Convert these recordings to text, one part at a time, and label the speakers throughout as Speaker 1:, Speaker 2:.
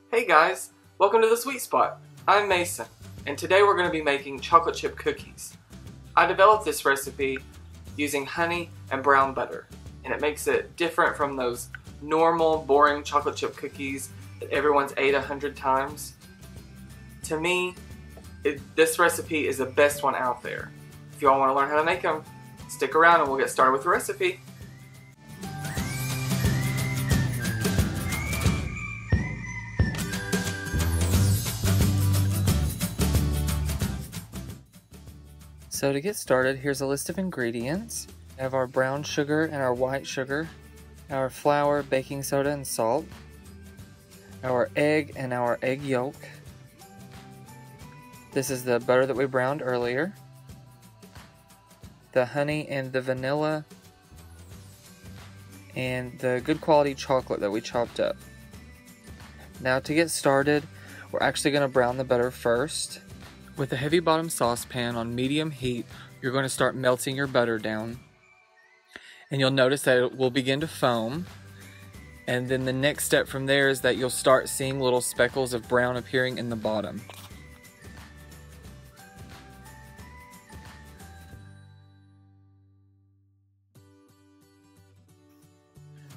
Speaker 1: Hey guys, welcome to the Sweet Spot. I'm Mason, and today we're going to be making chocolate chip cookies. I developed this recipe using honey and brown butter, and it makes it different from those normal, boring chocolate chip cookies that everyone's ate 100 times. To me, this recipe is the best one out there. If y'all want to learn how to make them, stick around and we'll get started with the recipe. So to get started, here's a list of ingredients. We have our brown sugar and our white sugar, our flour, baking soda, and salt, our egg and our egg yolk. This is the butter that we browned earlier, the honey and the vanilla, and the good quality chocolate that we chopped up. Now to get started, we're actually going to brown the butter first. With a heavy bottom saucepan on medium heat, you're going to start melting your butter down. And you'll notice that it will begin to foam. And then the next step from there is that you'll start seeing little speckles of brown appearing in the bottom.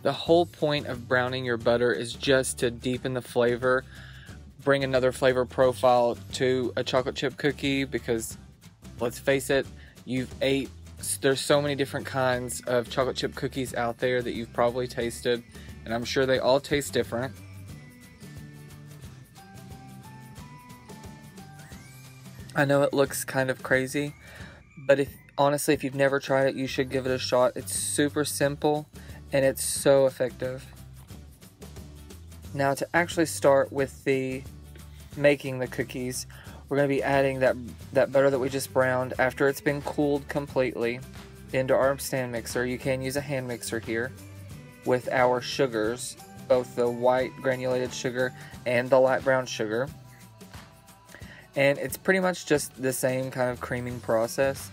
Speaker 1: The whole point of browning your butter is just to deepen the flavor, bring another flavor profile to a chocolate chip cookie, because let's face it, there's so many different kinds of chocolate chip cookies out there that you've probably tasted, and I'm sure they all taste different. I know it looks kind of crazy, but honestly, if you've never tried it, you should give it a shot. It's super simple and it's so effective. Now to actually start with making the cookies, we're going to be adding that butter that we just browned after it's been cooled completely into our stand mixer. You can use a hand mixer here with our sugars, both the white granulated sugar and the light brown sugar. And it's pretty much just the same kind of creaming process.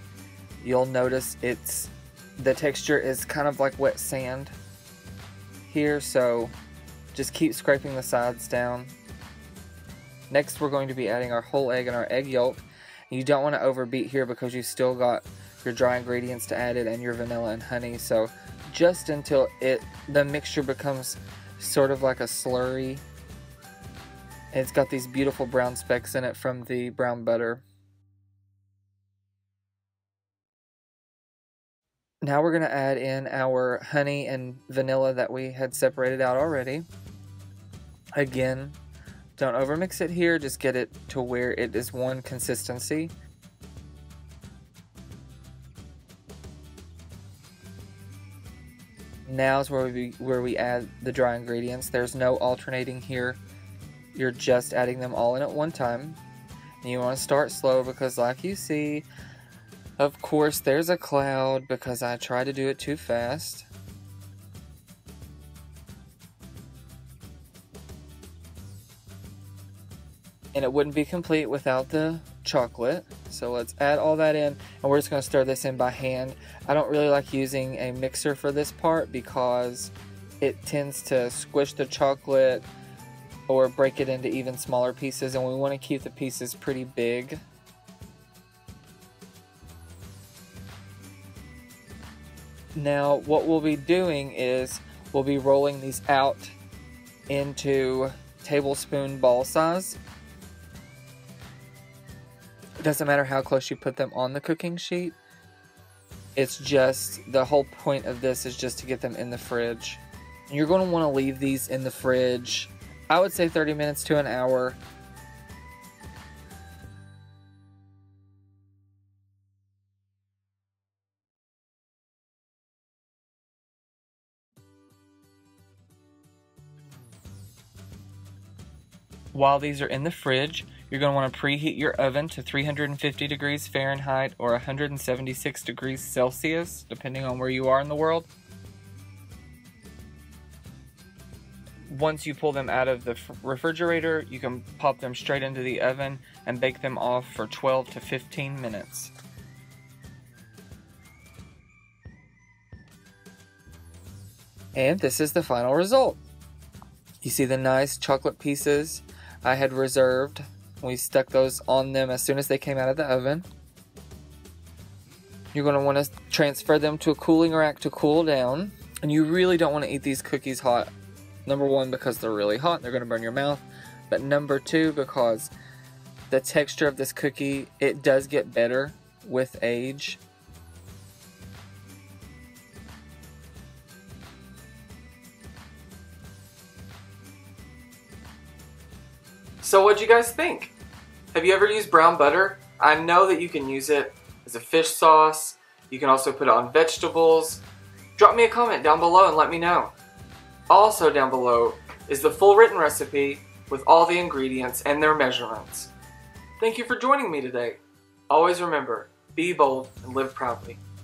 Speaker 1: You'll notice the texture is kind of like wet sand here, so just keep scraping the sides down. Next, we're going to be adding our whole egg and our egg yolk. You don't want to overbeat here because you've still got your dry ingredients to add it and your vanilla and honey. So just until the mixture becomes sort of like a slurry. It's got these beautiful brown specks in it from the brown butter. Now we're going to add in our honey and vanilla that we had separated out already. Again, don't overmix it here, just get it to where it is one consistency. Now is where we add the dry ingredients. There's no alternating here. You're just adding them all in at one time. And you want to start slow because, like you see, of course there's a cloud because I tried to do it too fast. And it wouldn't be complete without the chocolate. So let's add all that in, and we're just going to stir this in by hand. I don't really like using a mixer for this part because it tends to squish the chocolate or break it into even smaller pieces, and we want to keep the pieces pretty big. Now what we'll be doing is we'll be rolling these out into tablespoon ball size. It doesn't matter how close you put them on the cooking sheet. It's just, the whole point of this is just to get them in the fridge. You're going to want to leave these in the fridge, I would say 30 minutes to an hour. While these are in the fridge, you're going to want to preheat your oven to 350 degrees Fahrenheit or 176 degrees Celsius, depending on where you are in the world. Once you pull them out of the refrigerator, you can pop them straight into the oven and bake them off for 12 to 15 minutes. And this is the final result. You see the nice chocolate pieces I had reserved. We stuck those on them as soon as they came out of the oven. You're going to want to transfer them to a cooling rack to cool down. And you really don't want to eat these cookies hot. Number one, because they're really hot and they're going to burn your mouth. But number two, because the texture of this cookie, it does get better with age. So what'd you guys think? Have you ever used brown butter? I know that you can use it as a fish sauce. You can also put it on vegetables. Drop me a comment down below and let me know. Also down below is the full written recipe with all the ingredients and their measurements. Thank you for joining me today. Always remember, be bold and live proudly.